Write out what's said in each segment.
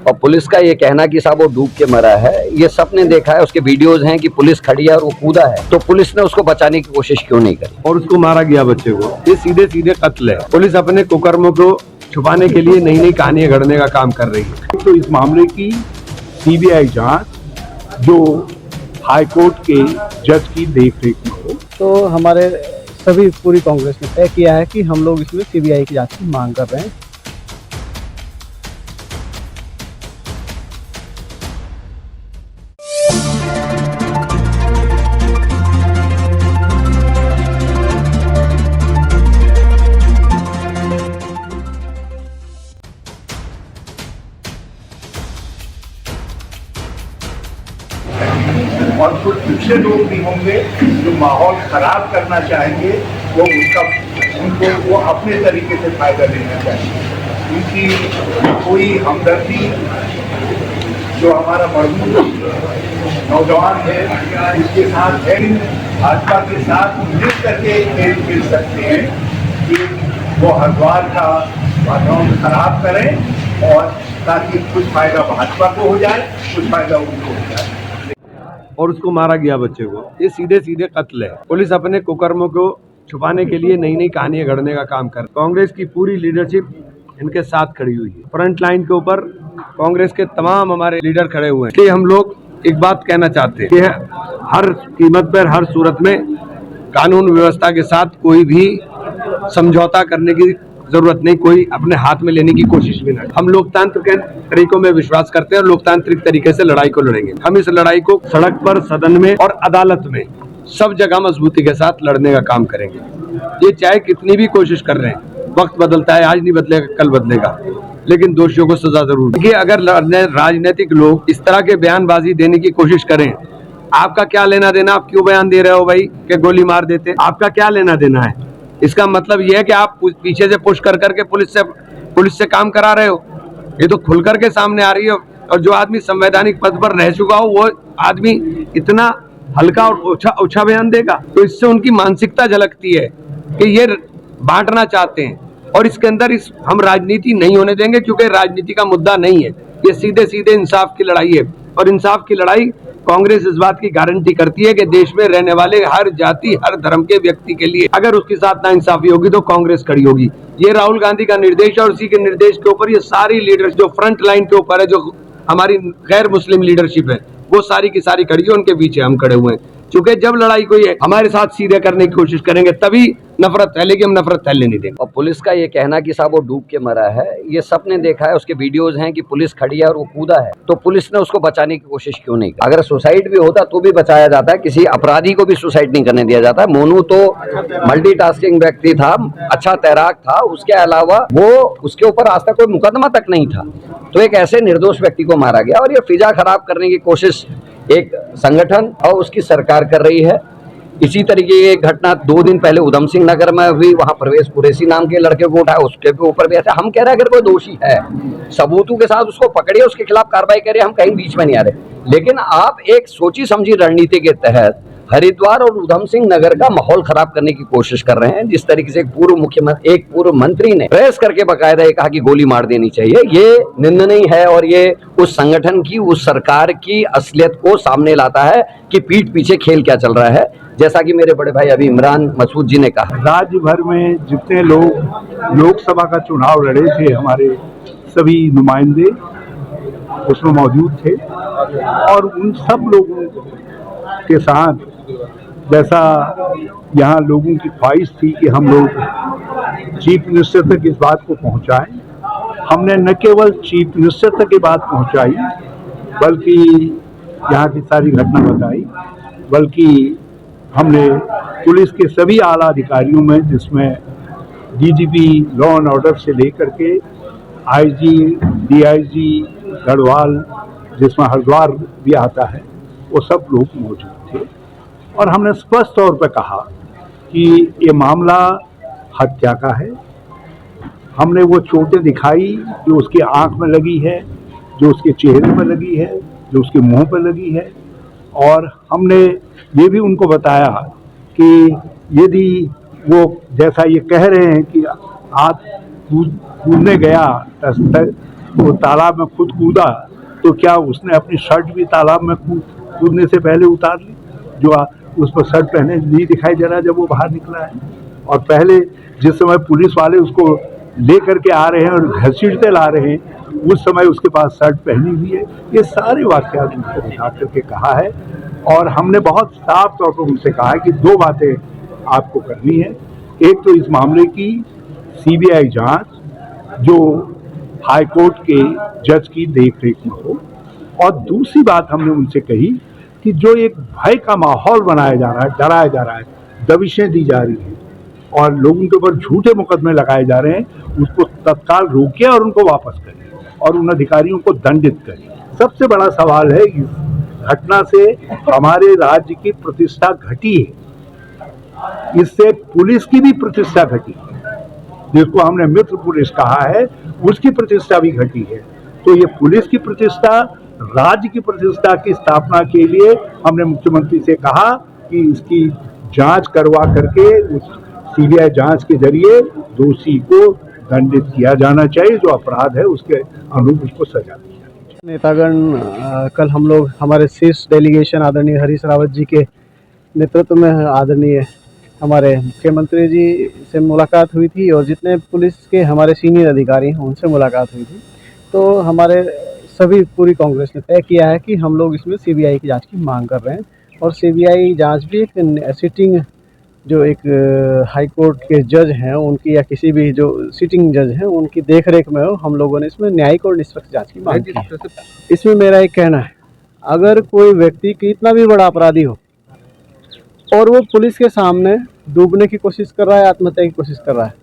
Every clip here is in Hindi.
और पुलिस का ये कहना कि साहब वो डूब के मरा है, ये सबने देखा है, उसके वीडियोज हैं कि पुलिस खड़ी है और वो कूदा है, तो पुलिस ने उसको बचाने की कोशिश क्यों नहीं करी और उसको मारा गया बच्चे को। ये सीधे सीधे कत्ल है। पुलिस अपने कुकर्मों को छुपाने के लिए नई नई कहानियां गढ़ने का काम कर रही है। तो इस मामले की सीबीआई जांच जो हाई कोर्ट के जज की देखरेख में हो। तो हमारे पूरी कांग्रेस ने तय किया है कि हम लोग इसमें सीबीआई की जांच की मांग कर रहे हैं। और कुछ दूसरे लोग भी होंगे जो माहौल खराब करना चाहेंगे, उनको वो अपने तरीके से फायदा लेना चाहेंगे। क्योंकि कोई हमदर्दी जो हमारा मरहूम नौजवान है उसके साथ है, भाजपा के साथ मिल करके खेल खेल सकते हैं कि वो हरिद्वार का वातावरण खराब करें और ताकि कुछ फायदा भाजपा को हो जाए, कुछ फायदा उनको हो जाए। और उसको मारा गया बच्चे को। ये सीधे सीधे कत्ल है। पुलिस अपने कुकर्मों को छुपाने के लिए नई नई कहानियां गढ़ने का काम कर। कांग्रेस की पूरी लीडरशिप इनके साथ खड़ी हुई है। फ्रंट लाइन के ऊपर कांग्रेस के तमाम हमारे लीडर खड़े हुए हैं। इसलिए हम लोग एक बात कहना चाहते हैं कि हर कीमत पर, हर सूरत में कानून व्यवस्था के साथ कोई भी समझौता करने की जरूरत नहीं, कोई अपने हाथ में लेने की कोशिश भी नहीं। हम लोकतंत्र के तरीकों में विश्वास करते हैं और लोकतांत्रिक तरीके से लड़ाई को लड़ेंगे। हम इस लड़ाई को सड़क पर, सदन में और अदालत में सब जगह मजबूती के साथ लड़ने का काम करेंगे। ये चाहे कितनी भी कोशिश कर रहे हैं, वक्त बदलता है, आज नहीं बदलेगा कल बदलेगा, लेकिन दोषियों को सजा जरूर। देखिए, अगर राजनीतिक लोग इस तरह के बयानबाजी देने की कोशिश करें, आपका क्या लेना देना, आप क्यों बयान दे रहे हो भाई कि गोली मार देते, आपका क्या लेना देना है? इसका मतलब यह है कि आप पीछे से पुश कर करके पुलिस से काम करा रहे हो। ये तो खुल करके सामने आ रही है। और जो आदमी संवैधानिक पद पर रह चुका हो, वो आदमी इतना हल्का और ओछा बयान देगा, तो इससे उनकी मानसिकता झलकती है कि ये बांटना चाहते हैं। और इसके अंदर हम राजनीति नहीं होने देंगे, क्योंकि राजनीति का मुद्दा नहीं है, ये सीधे सीधे इंसाफ की लड़ाई है। और इंसाफ की लड़ाई कांग्रेस इस बात की गारंटी करती है कि देश में रहने वाले हर जाति, हर धर्म के व्यक्ति के लिए अगर उसके साथ नाइंसाफी होगी तो कांग्रेस खड़ी होगी। ये राहुल गांधी का निर्देश है और उसी के निर्देश के ऊपर ये सारी लीडर जो फ्रंट लाइन के ऊपर है, जो हमारी गैर मुस्लिम लीडरशिप है, वो सारी की सारी खड़ी है, उनके पीछे हम खड़े हुए हैं। क्योंकि जब लड़ाई को ये हमारे साथ सीधे करने की कोशिश करेंगे तभी नफरत फैलेगी, हम नफरत फैलने नहीं देंगे। और पुलिस का ये कहना कि साहब वो डूब के मरा है, ये सबने देखा है, उसके वीडियोज हैं कि पुलिस खड़ी है और वो कूदा है, तो पुलिस ने उसको बचाने की कोशिश क्यों नहीं की? अगर सुसाइड भी होता तो भी बचाया जाता है, किसी अपराधी को भी सुसाइड नहीं करने दिया जाता है। मोनू तो मल्टीटास्किंग व्यक्ति था, अच्छा तैराक था, उसके अलावा वो उसके ऊपर आज तक कोई मुकदमा तक नहीं था, तो एक ऐसे निर्दोष व्यक्ति को मारा गया। और ये फिजा खराब करने की कोशिश एक संगठन और उसकी सरकार कर रही है। इसी तरीके की एक घटना 2 दिन पहले उधम सिंह नगर में हुई, वहां परवेज कुरैशी नाम के लड़के को उठाया, उसके ऊपर भी ऐसा। हम कह रहे हैं अगर कोई दोषी है, सबूतों के साथ उसको पकड़िए, उसके खिलाफ कार्रवाई करिए, हम कहीं बीच में नहीं आ रहे। लेकिन आप एक सोची समझी रणनीति के तहत हरिद्वार और उधम सिंह नगर का माहौल खराब करने की कोशिश कर रहे हैं। जिस तरीके से एक पूर्व मंत्री ने प्रेस करके बकायदा ये कहा कि गोली मार देनी चाहिए, ये निंदनीय है और ये उस संगठन की, उस सरकार की असलियत को सामने लाता है कि पीठ पीछे खेल क्या चल रहा है। जैसा कि मेरे बड़े भाई अभी इमरान मसूद जी ने कहा, राज्य भर में जितने लोग लोकसभा का चुनाव लड़े थे, हमारे सभी नुमाइंदे उसमें मौजूद थे और उन सब लोगों के साथ जैसा यहाँ लोगों की ख्वाहिश थी कि हम लोग चीफ मिनिस्टर तक इस बात को पहुँचाएं, हमने न केवल चीफ मिनिस्टर तक ये बात पहुँचाई, बल्कि यहाँ की सारी घटना बताई, बल्कि हमने पुलिस के सभी आला अधिकारियों में, जिसमें डीजीपी लॉ एंड ऑर्डर से लेकर के आईजी, डीआईजी, गढ़वाल, जिसमें हरिद्वार भी आता है, वो सब लोग मौजूद थे। और हमने स्पष्ट तौर पर कहा कि ये मामला हत्या का है। हमने वो चोटें दिखाई जो उसकी आंख में लगी है, जो उसके चेहरे पर लगी है, जो उसके मुंह पर लगी है। और हमने ये भी उनको बताया कि यदि वो जैसा ये कह रहे हैं कि आप कूदने गया वो तालाब में खुद कूदा तो क्या उसने अपनी शर्ट भी तालाब में कूदने से पहले उतार ली, जो उस पर शर्ट पहने नहीं दिखाई दे रहा जब वो बाहर निकला है। और पहले जिस समय पुलिस वाले उसको ले करके आ रहे हैं और घसीटते ला रहे हैं उस समय उसके पास शर्ट पहनी हुई है। ये सारे वाकयात उनको बिठा करके कहा है और हमने बहुत साफ तौर पर उनसे कहा है कि दो बातें आपको करनी है। एक तो इस मामले की सीबीआई जांच जो हाई कोर्ट के जज की देखरेख में हो, और दूसरी बात हमने उनसे कही कि जो एक भय का माहौल बनाया जा रहा है, डराया जा रहा है, दबिशें दी जा रही हैं और लोगों के ऊपर झूठे मुकदमे लगाए जा रहे हैं, उसको तत्काल रोकिए और उनको वापस करिए और उन अधिकारियों को दंडित करिए। सबसे बड़ा सवाल है इस घटना से हमारे राज्य की प्रतिष्ठा घटी है, इससे पुलिस की भी प्रतिष्ठा घटी है, जिसको हमने मित्र पुलिस कहा है उसकी प्रतिष्ठा भी घटी है। तो ये पुलिस की प्रतिष्ठा, राज्य की प्रतिष्ठा की स्थापना के लिए हमने मुख्यमंत्री से कहा कि इसकी जांच करवा करके उस सीबीआई जांच के जरिए दोषी को दंडित किया जाना चाहिए, जो अपराध है उसके अनुरूप उसको सजा दी जाए। नेतागण कल हम लोग हमारे शीर्ष डेलीगेशन आदरणीय हरीश रावत जी के नेतृत्व में आदरणीय हमारे मुख्यमंत्री जी से मुलाकात हुई थी और जितने पुलिस के हमारे सीनियर अधिकारी हैं उनसे मुलाकात हुई थी। तो हमारे सभी पूरी कांग्रेस ने तय किया है कि हम लोग इसमें सीबीआई की जांच की मांग कर रहे हैं और सीबीआई जांच भी एक सिटिंग जो एक हाई कोर्ट के जज हैं उनकी या किसी भी जो सिटिंग जज हैं उनकी देखरेख में हो, हम लोगों ने इसमें न्यायिक और निष्पक्ष जांच की मांग की है। इसमें मेरा एक कहना है, अगर कोई व्यक्ति कितना भी बड़ा अपराधी हो और वो पुलिस के सामने डूबने की कोशिश कर रहा है, आत्महत्या की कोशिश कर रहा है,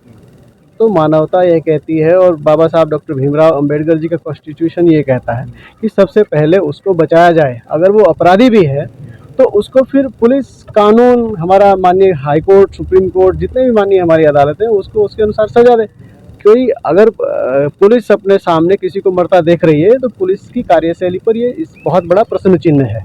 तो मानवता ये कहती है और बाबा साहब डॉक्टर भीमराव अंबेडकर जी का कॉन्स्टिट्यूशन ये कहता है कि सबसे पहले उसको बचाया जाए। अगर वो अपराधी भी है तो उसको फिर पुलिस, कानून, हमारा माननीय हाई कोर्ट, सुप्रीम कोर्ट, जितने भी माननीय हमारी अदालतें उसको उसके अनुसार सजा दे। क्योंकि अगर पुलिस अपने सामने किसी को मरता देख रही है तो पुलिस की कार्यशैली पर ये बहुत बड़ा प्रश्न चिन्ह है।